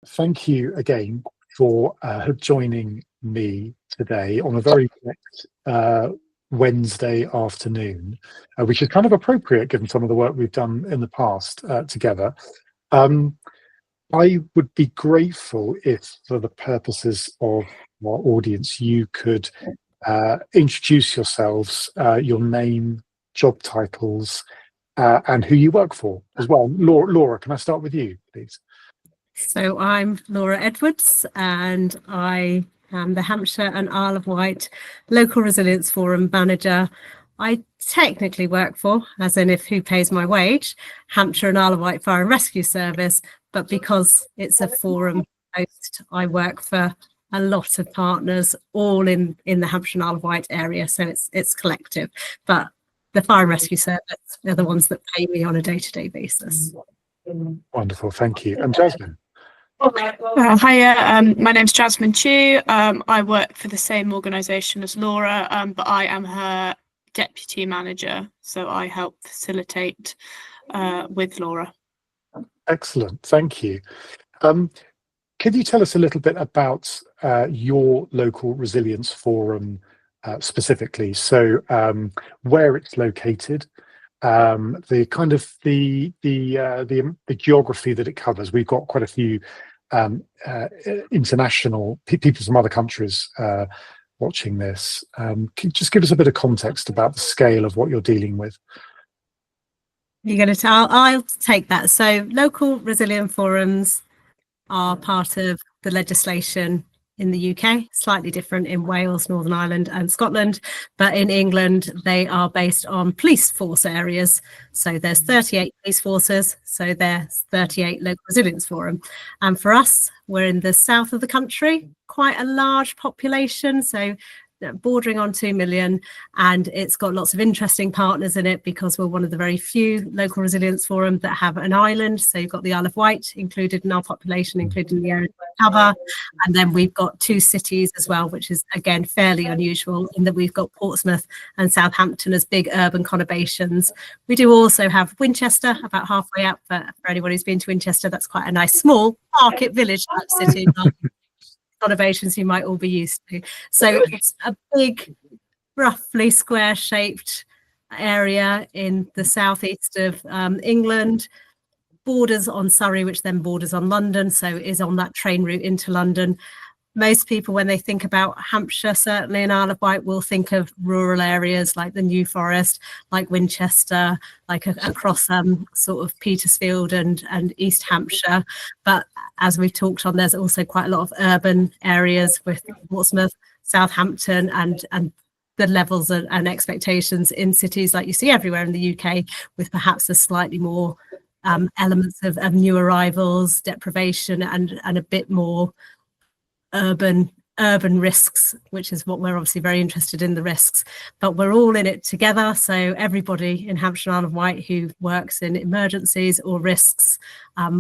Thank you again for joining me today on a very wet Wednesday afternoon, which is kind of appropriate given some of the work we've done in the past together. I would be grateful if, for the purposes of our audience, you could introduce yourselves, your name, job titles, and who you work for as well. Laura, can I start with you, please? So I'm Laura Edwards, and I am the Hampshire and Isle of Wight Local Resilience Forum Manager. I technically work for, as in if who pays my wage, Hampshire and Isle of Wight Fire and Rescue Service, but because it's a forum post, I work for a lot of partners, all in the Hampshire and Isle of Wight area, so it's collective. But the Fire and Rescue Service are the ones that pay me on a day-to-day basis. Wonderful, thank you. And Jazmine? Hiya, my name's Jazmine Chu. I work for the same organisation as Laura, but I am her deputy manager, so I help facilitate with Laura. Excellent, thank you. Could you tell us a little bit about your local resilience forum specifically? So where it's located, the kind of the geography that it covers. We've got quite a few international people from other countries watching this. Can you just give us a bit of context about the scale of what you're dealing with? You're going to tell? I'll take that. So local resilient forums are part of the legislation in the UK, slightly different in Wales, Northern Ireland and Scotland, but in England they are based on police force areas. So there's 38 police forces, so there's 38 local resilience forum. And for us, we're in the south of the country, quite a large population, so bordering on 2 million, and it's got lots of interesting partners in it because we're one of the very few local resilience forum that have an island. So you've got the Isle of Wight included in our population, including the area we cover, and then we've got 2 cities as well, which is again fairly unusual in that we've got Portsmouth and Southampton as big urban conurbations. We do also have Winchester about halfway up. For anyone who's been to Winchester, that's quite a nice small market village type city. Conurbations you might all be used to. So it's a big, roughly square-shaped area in the southeast of England, borders on Surrey, which then borders on London, so is on that train route into London. Most people, when they think about Hampshire, certainly in Isle of Wight, will think of rural areas like the New Forest, like Winchester, like across sort of Petersfield and East Hampshire. But as we've talked on, there's also quite a lot of urban areas with Portsmouth, Southampton, and the levels and expectations in cities like you see everywhere in the UK, with perhaps a slightly more elements of new arrivals, deprivation, and a bit more urban risks, which is what we're obviously very interested in, the risks. But we're all in it together, so everybody in Hampshire and Isle of Wight who works in emergencies or risks,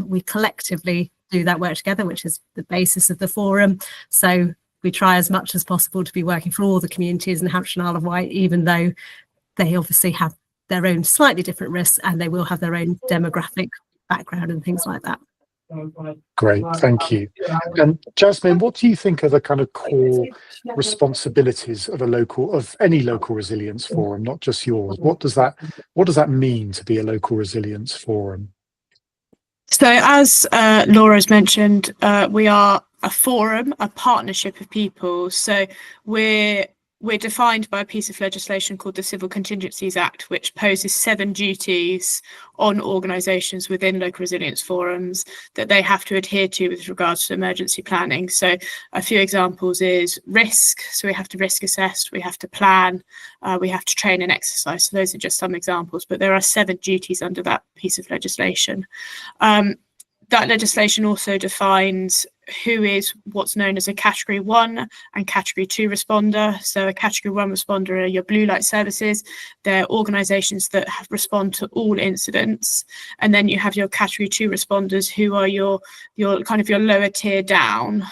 we collectively do that work together, which is the basis of the forum. So we try as much as possible to be working for all the communities in Hampshire and Isle of Wight, even though they obviously have their own slightly different risks and they will have their own demographic background and things like that. Great, thank you. And Jazmine, what do you think are the kind of core responsibilities of any local resilience forum, not just yours? What does that mean to be a local resilience forum? So as Laura's mentioned, we are a forum, a partnership of people. So we're defined by a piece of legislation called the Civil Contingencies Act, which poses 7 duties on organisations within local resilience forums that they have to adhere to with regards to emergency planning. So a few examples is risk. So we have to risk assess, we have to plan, we have to train and exercise. So those are just some examples, but there are 7 duties under that piece of legislation. That legislation also defines who is what's known as a Category 1 and Category 2 responder. So a Category 1 responder are your blue light services. They're organisations that respond to all incidents. And then you have your Category 2 responders, who are your kind of your lower tier down,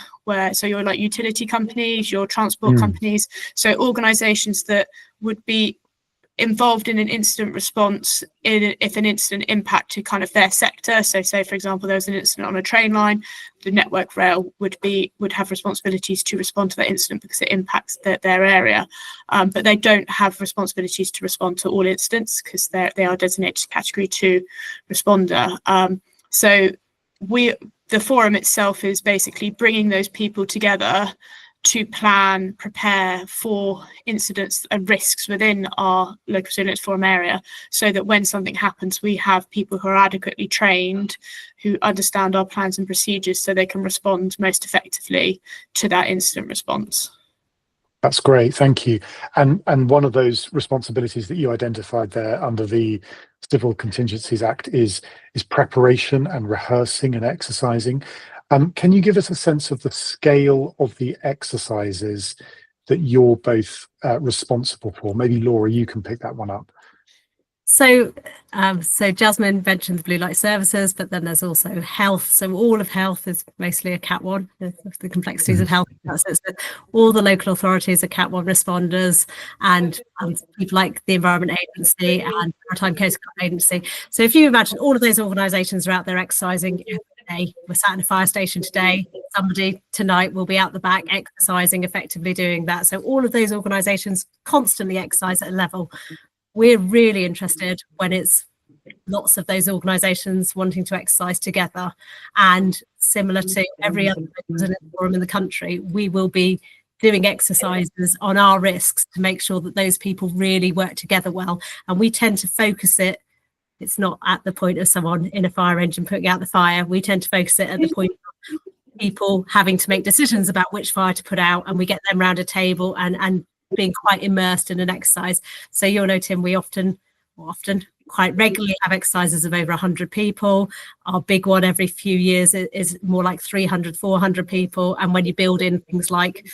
so you're like utility companies, your transport companies. So organisations that would be involved in an incident response if an incident impacted kind of their sector. So say, for example, there was an incident on a train line, the Network Rail would have responsibilities to respond to that incident because it impacts their area. But they don't have responsibilities to respond to all incidents because they are designated Category 2 responder. So the forum itself is basically bringing those people together to plan, prepare for incidents and risks within our local resilience forum area, so that when something happens, we have people who are adequately trained, who understand our plans and procedures, so they can respond most effectively to that incident response. That's great, thank you. And one of those responsibilities that you identified there under the Civil Contingencies Act is preparation and rehearsing and exercising. Can you give us a sense of the scale of the exercises that you're both responsible for? Maybe Laura, you can pick that one up. So Jazmine mentioned the blue light services, but then there's also health. So all of health is mostly a Cat 1, the complexities of health. So all the local authorities are Cat 1 responders, and people like the Environment Agency and Maritime Coast Guard Agency. So if you imagine all of those organisations are out there exercising every day. We're sat in a fire station today. Somebody tonight will be out the back exercising, effectively doing that. So all of those organisations constantly exercise at a level. We're really interested when it's lots of those organisations wanting to exercise together, and similar to every other forum in the country, we will be doing exercises on our risks to make sure that those people really work together well. And we tend to focus it's not at the point of someone in a fire engine putting out the fire. We tend to focus it at the point of people having to make decisions about which fire to put out, and we get them around a table and being quite immersed in an exercise. So you'll know, Tim, we often quite regularly have exercises of over 100 people. Our big one every few years is more like 300, 400 people. And when you build in things like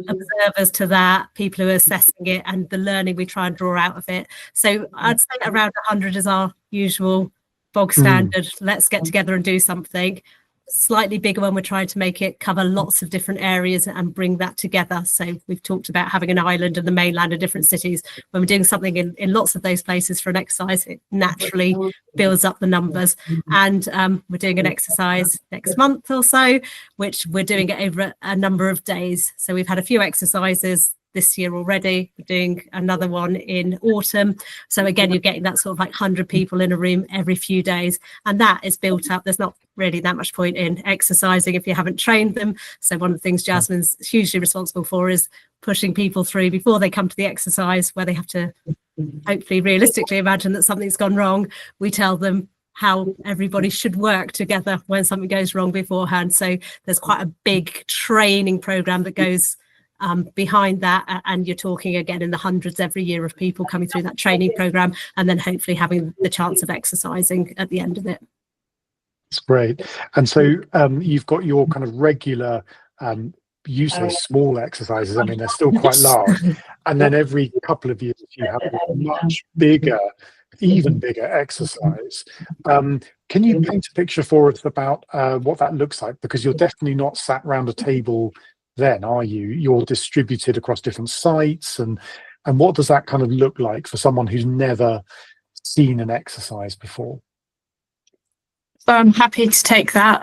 observers to that, people who are assessing it, and the learning we try and draw out of it. So I'd say around 100 is our usual bog standard. Let's get together and do something. Slightly bigger one, we're trying to make it cover lots of different areas and bring that together. So we've talked about having an island and the mainland and different cities. When we're doing something in lots of those places for an exercise, it naturally builds up the numbers. And we're doing an exercise next month or so, which we're doing it over a number of days. So we've had a few exercises this year already. We're doing another one in autumn. So again, you're getting that sort of like 100 people in a room every few days, and that is built up. There's not really that much point in exercising if you haven't trained them. So one of the things Jazmine's hugely responsible for is pushing people through before they come to the exercise, where they have to hopefully realistically imagine that something's gone wrong. We tell them how everybody should work together when something goes wrong beforehand. So there's quite a big training program that goes behind that, and you're talking again in the hundreds every year of people coming through that training program, and then hopefully having the chance of exercising at the end of it. That's great. And so you've got your kind of regular usually small exercises. I mean, they're still quite large, and then every couple of years you have a much bigger, even bigger exercise. Can you paint a picture for us about what that looks like? Because you're definitely not sat around a table then, are you? You're distributed across different sites, and what does that kind of look like for someone who's never seen an exercise before? I'm happy to take that.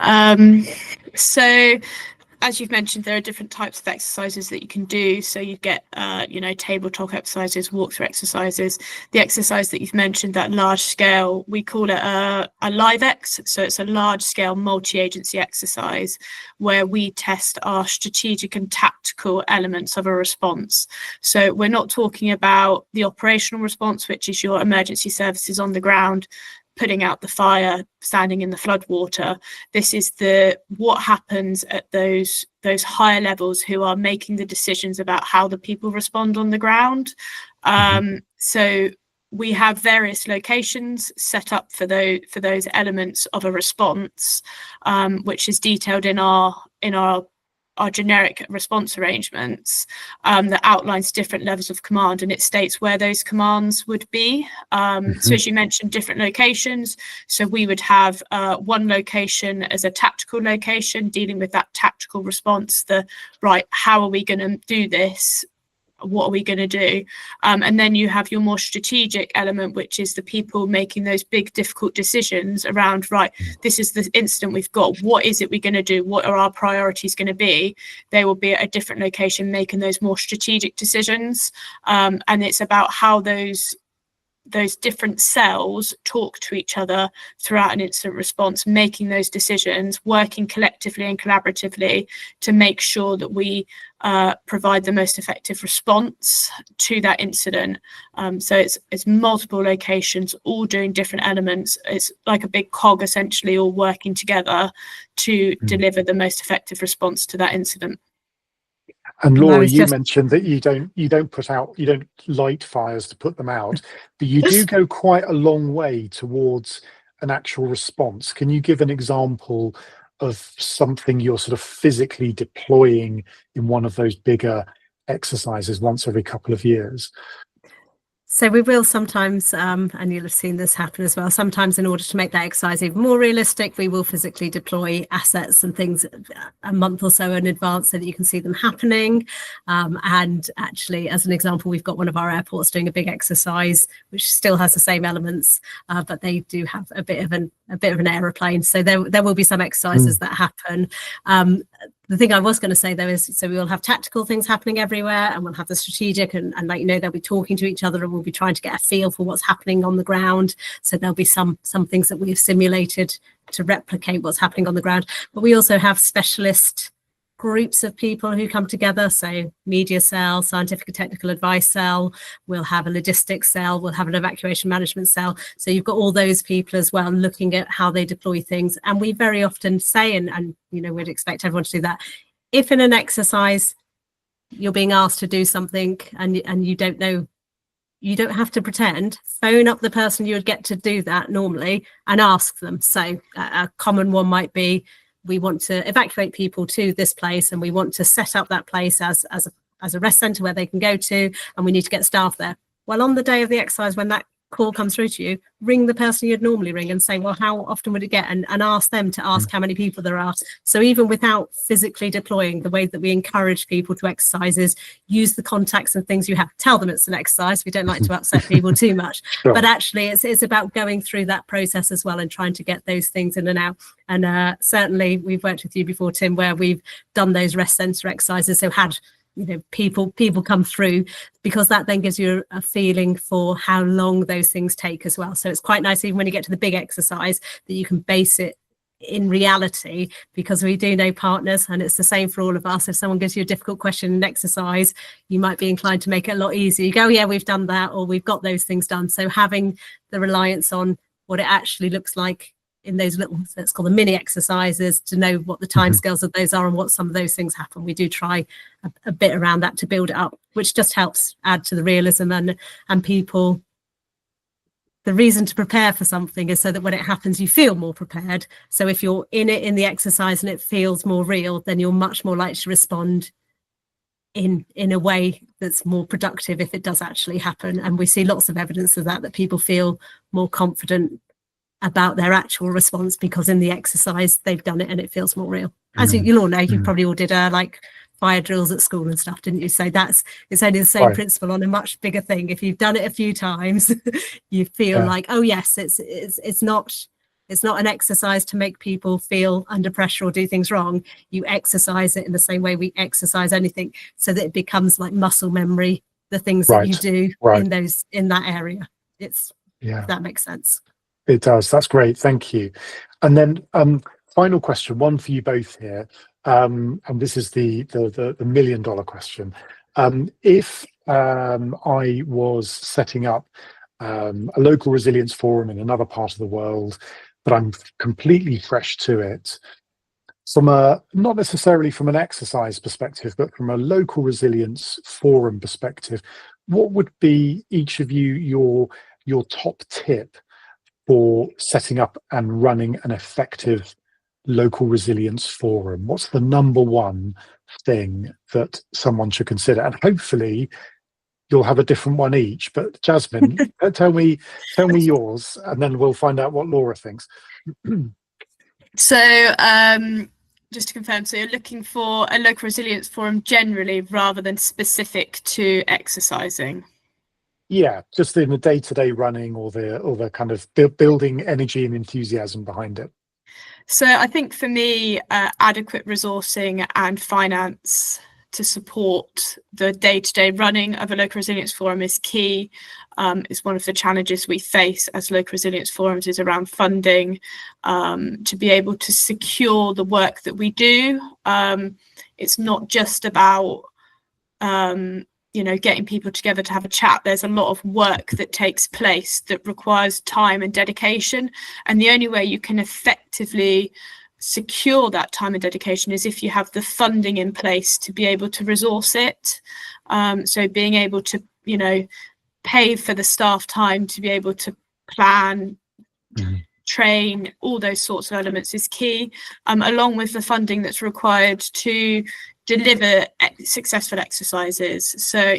So as you've mentioned, there are different types of exercises that you can do. So you get, tabletop exercises, walkthrough exercises. The exercise that you've mentioned, that large scale, we call it a live-ex. So it's a large scale multi-agency exercise where we test our strategic and tactical elements of a response. So we're not talking about the operational response, which is your emergency services on the ground, putting out the fire, standing in the floodwater. This is what happens at those higher levels, who are making the decisions about how the people respond on the ground. So we have various locations set up for those elements of a response, which is detailed in our generic response arrangements, that outlines different levels of command, and it states where those commands would be. So as you mentioned, different locations. So we would have one location as a tactical location, dealing with that tactical response, how are we going to do this? what are we going to do? And then you have your more strategic element, which is the people making those big, difficult decisions around, right, this is the incident we've got. What is it we're going to do? What are our priorities going to be? They will be at a different location making those more strategic decisions. And it's about how those different cells talk to each other throughout an incident response, making those decisions, working collectively and collaboratively to make sure that we provide the most effective response to that incident. So it's multiple locations, all doing different elements. It's like a big cog, essentially, all working together to deliver the most effective response to that incident. And Laura, you mentioned that you don't light fires to put them out, but you do go quite a long way towards an actual response. Can you give an example of something you're sort of physically deploying in one of those bigger exercises once every couple of years? So we will sometimes, and you'll have seen this happen as well, sometimes in order to make that exercise even more realistic, we will physically deploy assets and things a month or so in advance so that you can see them happening. And actually, as an example, we've got one of our airports doing a big exercise, which still has the same elements, but they do have a bit of an aeroplane. So there will be some exercises that happen. The thing I was going to say, though, is so we will have tactical things happening everywhere, and we'll have the strategic, and like, you know, they'll be talking to each other, and we'll be trying to get a feel for what's happening on the ground. So there'll be some things that we've simulated to replicate what's happening on the ground. But we also have specialist groups of people who come together. So media cell, scientific and technical advice cell, we'll have a logistics cell, we'll have an evacuation management cell. So you've got all those people as well looking at how they deploy things. And we very often say, and you know, we'd expect everyone to do that, if in an exercise you're being asked to do something and you don't know, you don't have to pretend, phone up the person you would get to do that normally and ask them. So a common one might be, we want to evacuate people to this place, and we want to set up that place as a rest centre where they can go to, and we need to get staff there. Well, on the day of the exercise, when that call comes through to you, ring the person you'd normally ring and say, well, how often would it get? And ask them to ask how many people there are. So even without physically deploying, the way that we encourage people to exercise is use the contacts and things you have. Tell them it's an exercise. We don't like to upset people too much. Sure. But actually, it's about going through that process as well and trying to get those things in and out. And certainly, we've worked with you before, Tim, where we've done those rest centre exercises. So had, you know, people come through, because that then gives you a feeling for how long those things take as well. So it's quite nice, even when you get to the big exercise, that you can base it in reality, because we do know partners, and it's the same for all of us. If someone gives you a difficult question in an exercise, you might be inclined to make it a lot easier. You go, yeah, we've done that, or we've got those things done. So having the reliance on what it actually looks like in those little, let's call them mini exercises, to know what the timescales of those are and what some of those things happen. We do try a bit around that to build it up, which just helps add to the realism, and people, the reason to prepare for something is so that when it happens, you feel more prepared. So if you're in it in the exercise and it feels more real, then you're much more likely to respond in a way that's more productive if it does actually happen. And we see lots of evidence of that people feel more confident about their actual response because in the exercise they've done it and it feels more real. As you'll all know, you probably all did like fire drills at school and stuff, didn't you? So it's only the same principle on a much bigger thing. If you've done it a few times, you feel like, oh yes, it's not an exercise to make people feel under pressure or do things wrong. You exercise it in the same way we exercise anything, so that it becomes like muscle memory, the things that you do in that area. If that makes sense. It does. That's great. Thank you. And then final question, one for you both here. And this is the $1 million question. If I was setting up a local resilience forum in another part of the world, but I'm completely fresh to it, from not necessarily from an exercise perspective, but from a local resilience forum perspective, what would be each of you your top tip for setting up and running an effective local resilience forum? What's the number one thing that someone should consider? And hopefully you'll have a different one each. But Jazmine, tell me yours, and then we'll find out what Laura thinks. So just to confirm, so you're looking for a local resilience forum generally rather than specific to exercising? Yeah, just in the day-to-day running, or the kind of building energy and enthusiasm behind it. So I think for me, adequate resourcing and finance to support the day-to-day running of a local resilience forum is key. It's one of the challenges we face as local resilience forums is around funding, to be able to secure the work that we do. It's not just about getting people together to have a chat. There's a lot of work that takes place that requires time and dedication. And the only way you can effectively secure that time and dedication is if you have the funding in place to be able to resource it. So being able to, pay for the staff time to be able to plan, train, all those sorts of elements is key, along with the funding that's required to deliver successful exercises. So,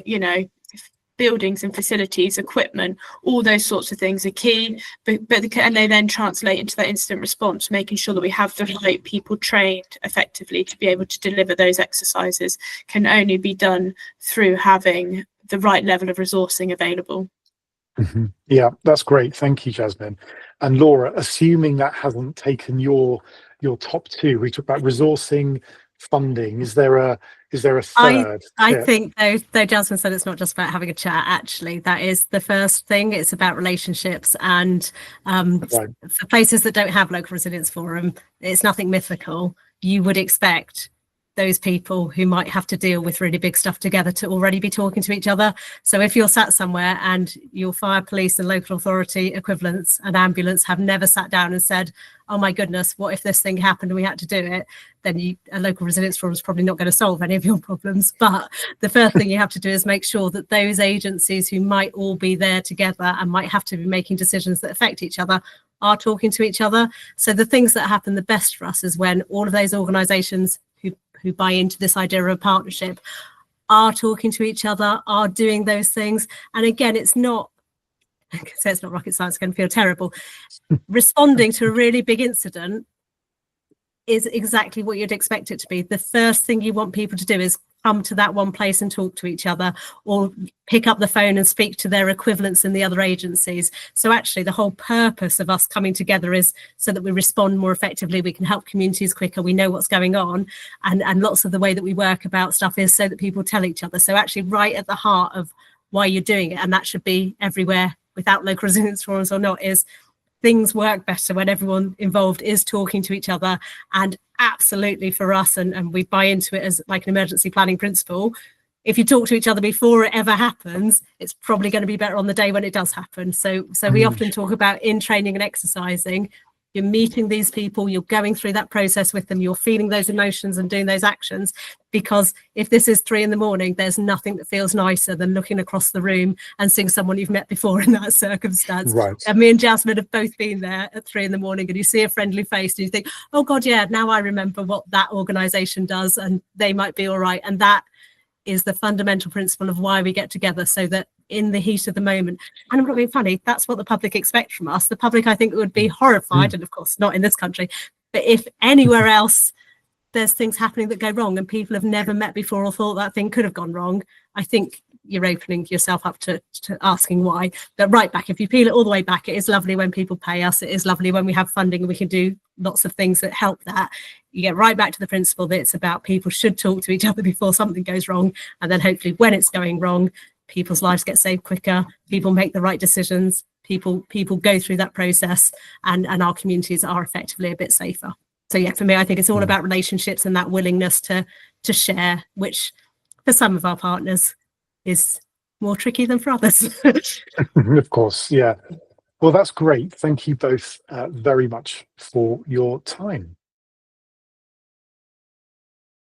buildings and facilities, equipment, all those sorts of things are key, and they then translate into that incident response, making sure that we have the right people trained effectively to be able to deliver those exercises can only be done through having the right level of resourcing available. Yeah, that's great. Thank you, Jazmine. And Laura, assuming that hasn't taken your top two, we talked about resourcing, funding. Is there a third? I think though Jazmine said it's not just about having a chat. Actually, that is the first thing. It's about relationships, and for places that don't have local resilience forum, it's nothing mythical. You would expect those people who might have to deal with really big stuff together to already be talking to each other. So if you're sat somewhere and your fire, police and local authority equivalents and ambulance have never sat down and said, oh my goodness, what if this thing happened and we had to do it, then a local resilience forum is probably not going to solve any of your problems. But the first thing you have to do is make sure that those agencies who might all be there together and might have to be making decisions that affect each other are talking to each other. So the things that happen the best for us is when all of those organisations who buy into this idea of a partnership are talking to each other, are doing those things. And again, it's not rocket science, it's going to feel terrible. Responding to a really big incident is exactly what you'd expect it to be. The first thing you want people to do is come to that one place and talk to each other, or pick up the phone and speak to their equivalents in the other agencies. So actually the whole purpose of us coming together is so that we respond more effectively, we can help communities quicker, we know what's going on, and lots of the way that we work about stuff is so that people tell each other. So actually right at the heart of why you're doing it, and that should be everywhere without local resilience forums or not, is things work better when everyone involved is talking to each other. And absolutely for us, and we buy into it as like an emergency planning principle, if you talk to each other before it ever happens, it's probably going to be better on the day when it does happen. So we often talk about in training and exercising, you're meeting these people, you're going through that process with them, you're feeling those emotions and doing those actions, because if this is 3 a.m, there's nothing that feels nicer than looking across the room and seeing someone you've met before in that circumstance. Right. And me and Jazmine have both been there at 3 a.m, and you see a friendly face and you think, oh God, yeah, now I remember what that organisation does and they might be all right. And that is the fundamental principle of why we get together, so that in the heat of the moment, and I'm not being funny, that's what the public expect from us. The public, I think, would be horrified, and of course not in this country, but if anywhere else there's things happening that go wrong and people have never met before or thought that thing could have gone wrong, I think you're opening yourself up to asking why. But right back, if you peel it all the way back, it is lovely when people pay us, it is lovely when we have funding and we can do lots of things that help that. You get right back to the principle that it's about people should talk to each other before something goes wrong, and then hopefully when it's going wrong, people's lives get saved quicker, people make the right decisions, people go through that process, and our communities are effectively a bit safer. So yeah, for me, I think it's all about relationships and that willingness to share, which for some of our partners is more tricky than for others. Of course, yeah. Well, that's great. Thank you both very much for your time.